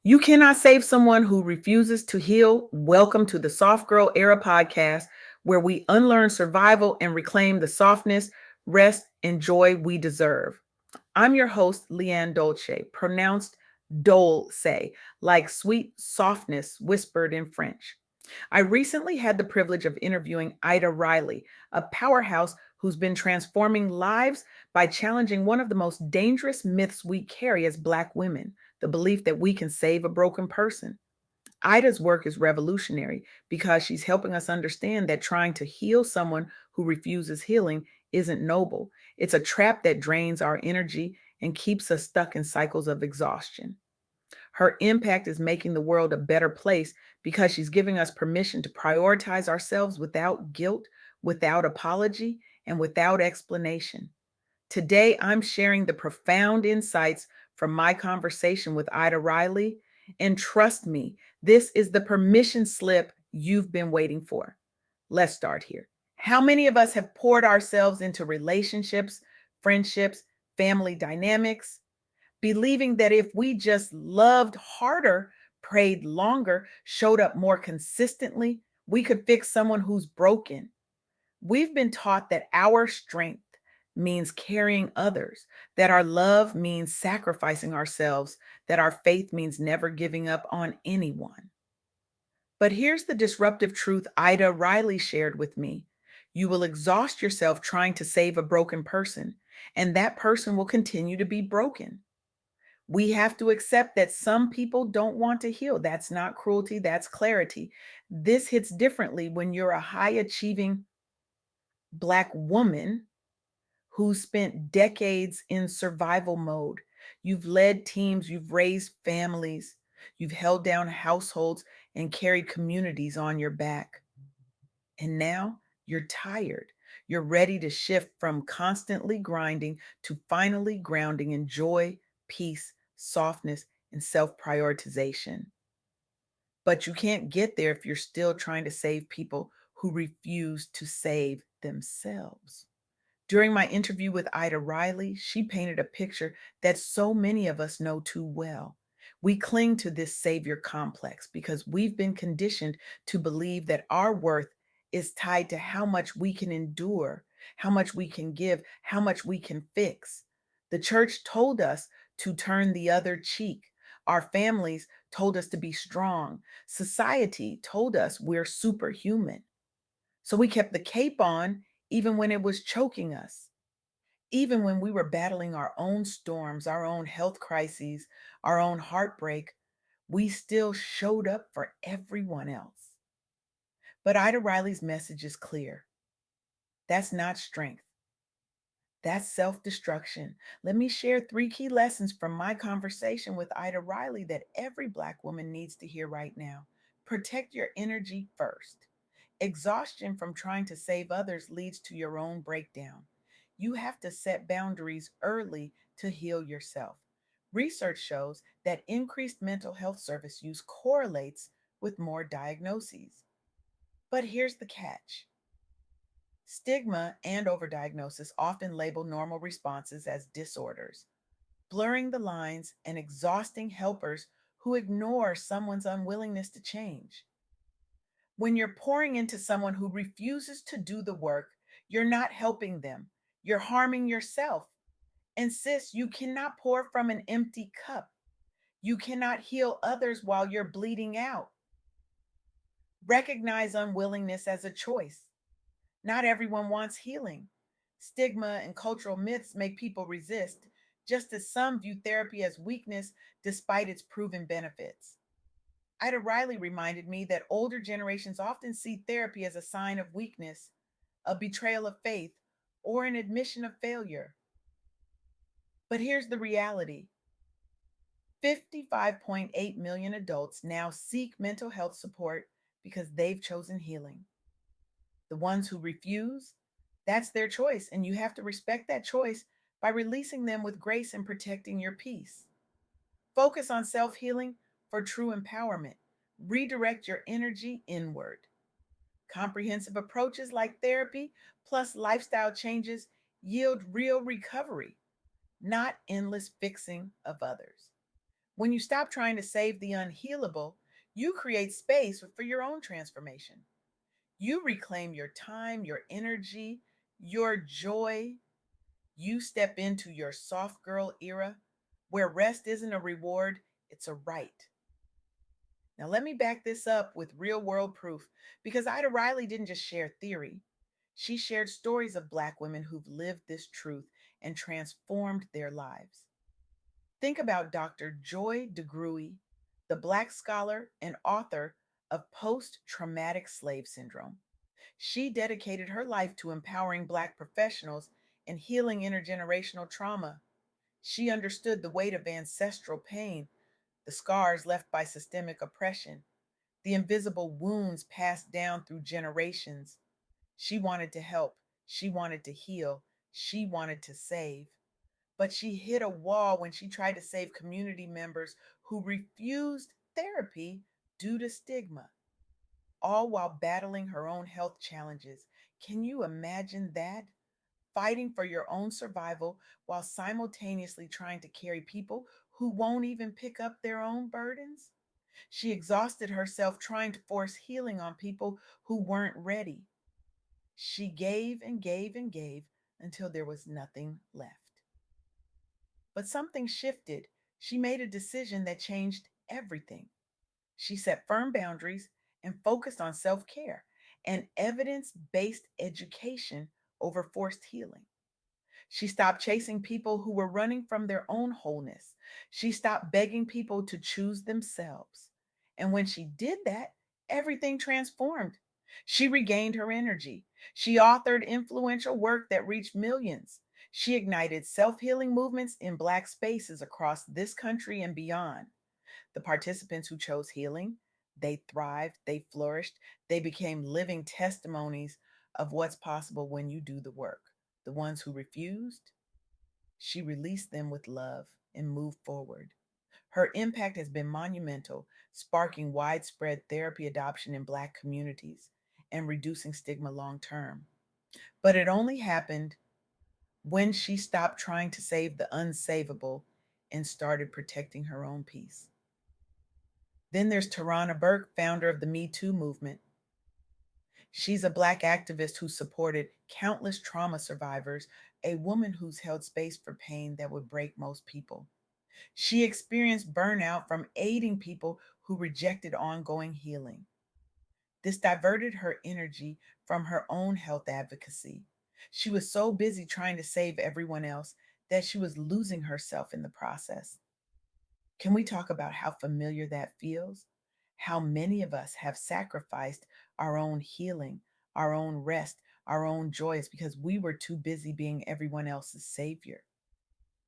You cannot save someone who refuses to heal. Welcome to the Soft Girl Era podcast, where we unlearn survival and reclaim the softness, rest, and joy we deserve. I'm your host, LeAnne Dolce, pronounced Dolce, like sweet softness whispered in French. I recently had the privilege of interviewing Ida Riley, a powerhouse who's been transforming lives by challenging one of the most dangerous myths we carry as Black women, the belief that we can save a broken person. Ida's work is revolutionary because she's helping us understand that trying to heal someone who refuses healing isn't noble. It's a trap that drains our energy and keeps us stuck in cycles of exhaustion. Her impact is making the world a better place because she's giving us permission to prioritize ourselves without guilt, without apology, and without explanation. Today, I'm sharing the profound insights from my conversation with Ida Riley. And trust me, this is the permission slip you've been waiting for. Let's start here. How many of us have poured ourselves into relationships, friendships, family dynamics, believing that if we just loved harder, prayed longer, showed up more consistently, we could fix someone who's broken? We've been taught that our strength means carrying others, that our love means sacrificing ourselves, that our faith means never giving up on anyone. But here's the disruptive truth Ida Riley shared with me. You will exhaust yourself trying to save a broken person, and that person will continue to be broken. We have to accept that some people don't want to heal. That's not cruelty, that's clarity. This hits differently when you're a high achieving Black woman who spent decades in survival mode. You've led teams, you've raised families, you've held down households and carried communities on your back. And now you're tired. You're ready to shift from constantly grinding to finally grounding in joy, peace, softness, and self prioritization. But you can't get there if you're still trying to save people who refuse to save themselves. During my interview with Ida Riley, she painted a picture that so many of us know too well. We cling to this savior complex because we've been conditioned to believe that our worth is tied to how much we can endure, how much we can give, how much we can fix. The church told us to turn the other cheek. Our families told us to be strong. Society told us we're superhuman. So we kept the cape on even when it was choking us, even when we were battling our own storms, our own health crises, our own heartbreak, we still showed up for everyone else. But Ida Riley's message is clear. That's not strength. That's self destruction. Let me share three key lessons from my conversation with Ida Riley that every Black woman needs to hear right now. Protect your energy first. Exhaustion from trying to save others leads to your own breakdown. You have to set boundaries early to heal yourself. Research shows that increased mental health service use correlates with more diagnoses. But here's the catch: stigma and overdiagnosis often label normal responses as disorders, blurring the lines and exhausting helpers who ignore someone's unwillingness to change. When you're pouring into someone who refuses to do the work, you're not helping them. You're harming yourself. And sis, you cannot pour from an empty cup. You cannot heal others while you're bleeding out. Recognize unwillingness as a choice. Not everyone wants healing. Stigma and cultural myths make people resist, just as some view therapy as weakness despite its proven benefits. Ida Riley reminded me that older generations often see therapy as a sign of weakness, a betrayal of faith, or an admission of failure. But here's the reality: 55.8 million adults now seek mental health support because they've chosen healing. The ones who refuse, that's their choice, and you have to respect that choice by releasing them with grace and protecting your peace. Focus on self healing for true empowerment. Redirect your energy inward. Comprehensive approaches like therapy plus lifestyle changes yield real recovery, not endless fixing of others. When you stop trying to save the unhealable, you create space for your own transformation. You reclaim your time, your energy, your joy. You step into your soft girl era where rest isn't a reward, it's a right. Now, let me back this up with real world proof because Ida Riley didn't just share theory. She shared stories of Black women who've lived this truth and transformed their lives. Think about Dr. Joy DeGruy, the Black scholar and author of Post Traumatic Slave Syndrome. She dedicated her life to empowering Black professionals and healing intergenerational trauma. She understood the weight of ancestral pain, the scars left by systemic oppression, the invisible wounds passed down through generations. She wanted to help, she wanted to heal, she wanted to save. But she hit a wall when she tried to save community members who refused therapy due to stigma, all while battling her own health challenges. Can you imagine that? Fighting for your own survival while simultaneously trying to carry people who won't even pick up their own burdens? She exhausted herself trying to force healing on people who weren't ready. She gave and gave and gave until there was nothing left. But something shifted. She made a decision that changed everything. She set firm boundaries and focused on self care and evidence based education over forced healing. She stopped chasing people who were running from their own wholeness. She stopped begging people to choose themselves. And when she did that, everything transformed. She regained her energy. She authored influential work that reached millions. She ignited self healing movements in Black spaces across this country and beyond. The participants who chose healing, they thrived, they flourished, they became living testimonies of what's possible when you do the work. The ones who refused, she released them with love and moved forward. Her impact has been monumental, sparking widespread therapy adoption in Black communities and reducing stigma long term. But it only happened when she stopped trying to save the unsavable and started protecting her own peace. Then there's Tarana Burke, founder of the Me Too movement. She's a Black activist who supported countless trauma survivors, a woman who's held space for pain that would break most people. She experienced burnout from aiding people who rejected ongoing healing. This diverted her energy from her own health advocacy. She was so busy trying to save everyone else that she was losing herself in the process. Can we talk about how familiar that feels? How many of us have sacrificed our own healing, our own rest, our own joys because we were too busy being everyone else's savior.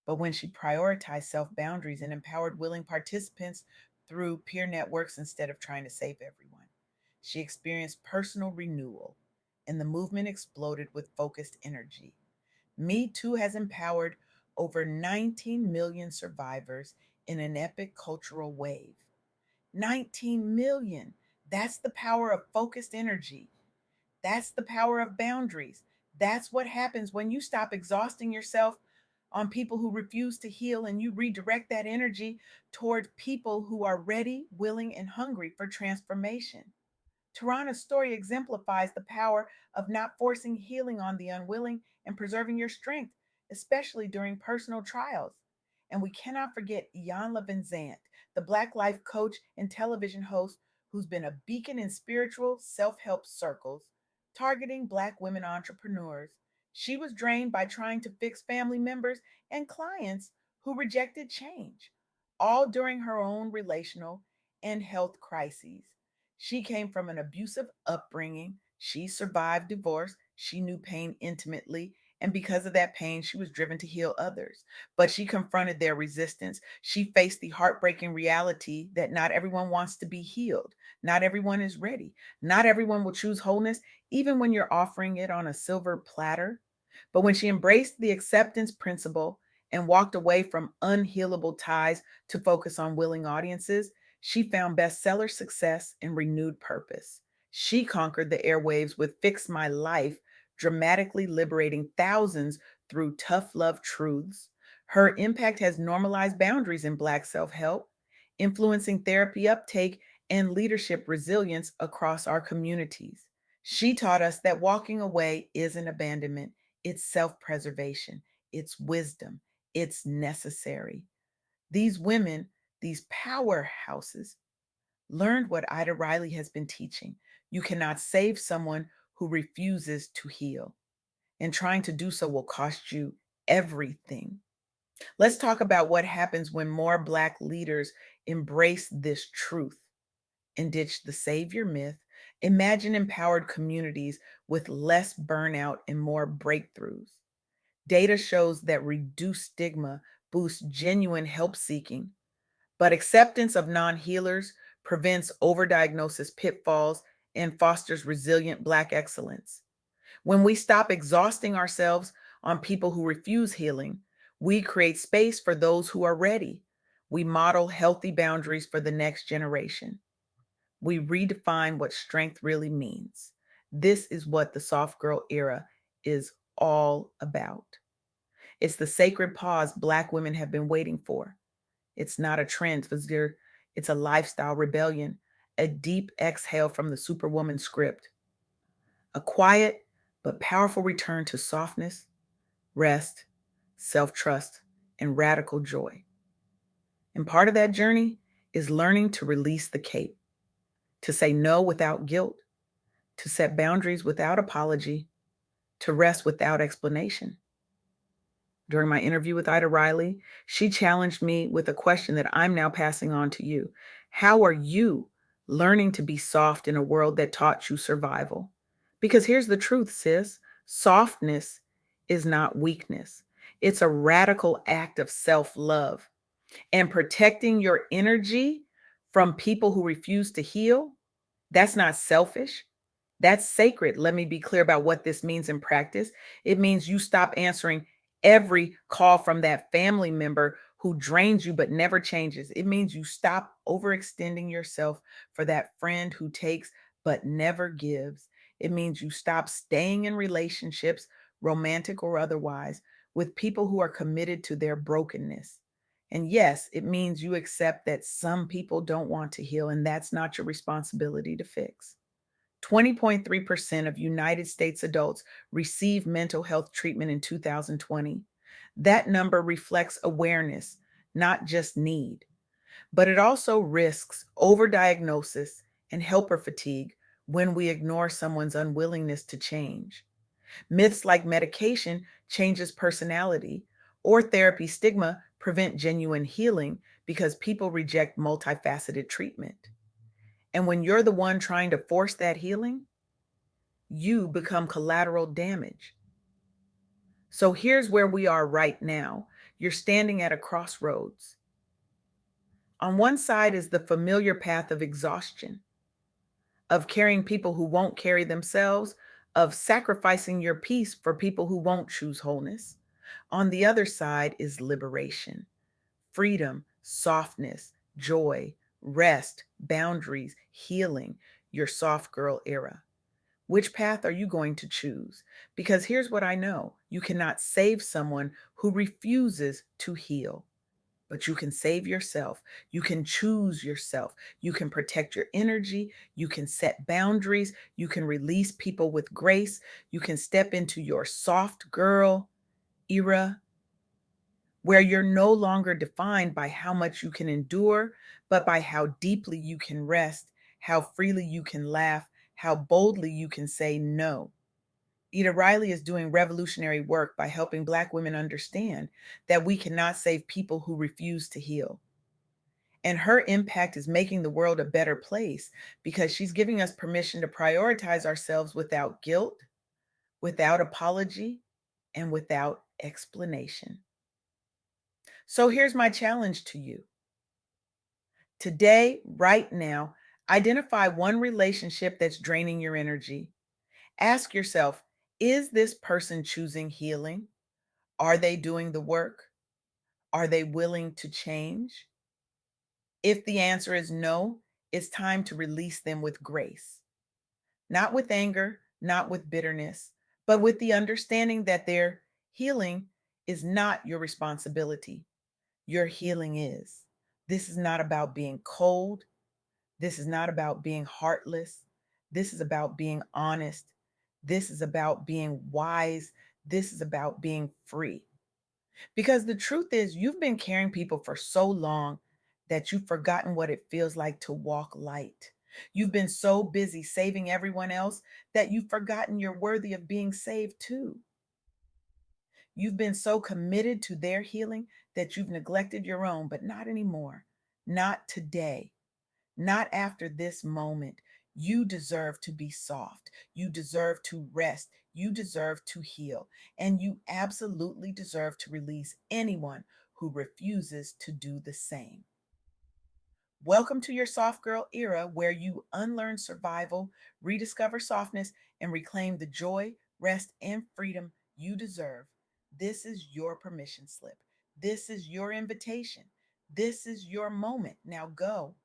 But when she prioritized self boundaries and empowered willing participants through peer networks instead of trying to save everyone, she experienced personal renewal and the movement exploded with focused energy. Me Too has empowered over 19 million survivors in an epic cultural wave. 19 million. That's the power of focused energy. That's the power of boundaries. That's what happens when you stop exhausting yourself on people who refuse to heal and you redirect that energy toward people who are ready, willing, and hungry for transformation. Tarana's story exemplifies the power of not forcing healing on the unwilling and preserving your strength, especially during personal trials. And we cannot forget Iyanla Vanzant, the Black life coach and television host who's been a beacon in spiritual self help circles, targeting Black women entrepreneurs. She was drained by trying to fix family members and clients who rejected change, all during her own relational and health crises. She came from an abusive upbringing. She survived divorce. She knew pain intimately. And because of that pain, she was driven to heal others. But she confronted their resistance. She faced the heartbreaking reality that not everyone wants to be healed. Not everyone is ready. Not everyone will choose wholeness, even when you're offering it on a silver platter. But when she embraced the acceptance principle and walked away from unhealable ties to focus on willing audiences, she found bestseller success and renewed purpose. She conquered the airwaves with Fix My Life, dramatically liberating thousands through tough love truths. Her impact has normalized boundaries in Black self help, influencing therapy uptake and leadership resilience across our communities. She taught us that walking away isn't abandonment, it's self preservation, it's wisdom, it's necessary. These women, these powerhouses, learned what Ida Riley has been teaching. You cannot save someone who refuses to heal, and trying to do so will cost you everything. Let's talk about what happens when more Black leaders embrace this truth and ditch the savior myth. Imagine empowered communities with less burnout and more breakthroughs. Data shows that reduced stigma boosts genuine help seeking, but acceptance of non healers prevents overdiagnosis pitfalls and fosters resilient Black excellence. When we stop exhausting ourselves on people who refuse healing, we create space for those who are ready. We model healthy boundaries for the next generation. We redefine what strength really means. This is what the soft girl era is all about. It's the sacred pause Black women have been waiting for. It's not a trend, it's a lifestyle rebellion, a deep exhale from the superwoman script, a quiet but powerful return to softness, rest, self trust, and radical joy. And part of that journey is learning to release the cape, to say no without guilt, to set boundaries without apology, to rest without explanation. During my interview with Ida Riley, she challenged me with a question that I'm now passing on to you. How are you learning to be soft in a world that taught you survival? Because here's the truth, sis, softness is not weakness, it's a radical act of self love. And protecting your energy from people who refuse to heal, that's not selfish. That's sacred. Let me be clear about what this means in practice. It means you stop answering every call from that family member who drains you but never changes. It means you stop overextending yourself for that friend who takes but never gives. It means you stop staying in relationships, romantic or otherwise, with people who are committed to their brokenness. And yes, it means you accept that some people don't want to heal, and that's not your responsibility to fix. 20.3% of United States adults received mental health treatment in 2020. That number reflects awareness, not just need, but it also risks overdiagnosis and helper fatigue when we ignore someone's unwillingness to change. Myths like medication changes personality or therapy stigma prevent genuine healing because people reject multifaceted treatment. And when you're the one trying to force that healing, you become collateral damage. So here's where we are right now. You're standing at a crossroads. On one side is the familiar path of exhaustion, of carrying people who won't carry themselves, of sacrificing your peace for people who won't choose wholeness. On the other side is liberation, freedom, softness, joy, rest, boundaries, healing, your soft girl era. Which path are you going to choose? Because here's what I know: you cannot save someone who refuses to heal, but you can save yourself. You can choose yourself. You can protect your energy. You can set boundaries. You can release people with grace. You can step into your soft girl era where you're no longer defined by how much you can endure, but by how deeply you can rest, how freely you can laugh, how boldly you can say no. Ida Riley is doing revolutionary work by helping Black women understand that we cannot save people who refuse to heal. And her impact is making the world a better place because she's giving us permission to prioritize ourselves without guilt, without apology, and without explanation. So here's my challenge to you. Today, right now, identify one relationship that's draining your energy. Ask yourself, is this person choosing healing? Are they doing the work? Are they willing to change? If the answer is no, it's time to release them with grace, not with anger, not with bitterness, but with the understanding that their healing is not your responsibility. Your healing is. This is not about being cold. This is not about being heartless. This is about being honest. This is about being wise. This is about being free. Because the truth is, you've been carrying people for so long that you've forgotten what it feels like to walk light. You've been so busy saving everyone else that you've forgotten you're worthy of being saved too. You've been so committed to their healing that you've neglected your own, but not anymore. Not today. Not after this moment. You deserve to be soft. You deserve to rest. You deserve to heal. And you absolutely deserve to release anyone who refuses to do the same. Welcome to your soft girl era where you unlearn survival, rediscover softness, and reclaim the joy, rest, and freedom you deserve. This is your permission slip. This is your invitation. This is your moment. Now go.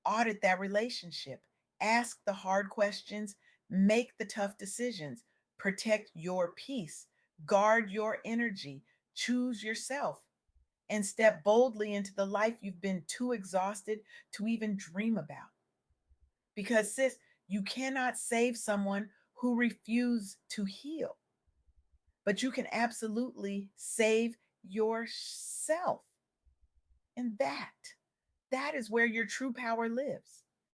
Audit that relationship. Ask the hard questions. Make the tough decisions. Protect your peace. Guard your energy. Choose yourself and step boldly into the life you've been too exhausted to even dream about. Because, sis, you cannot save someone who refuses to heal, but you can absolutely save yourself. And that is where your true power lives.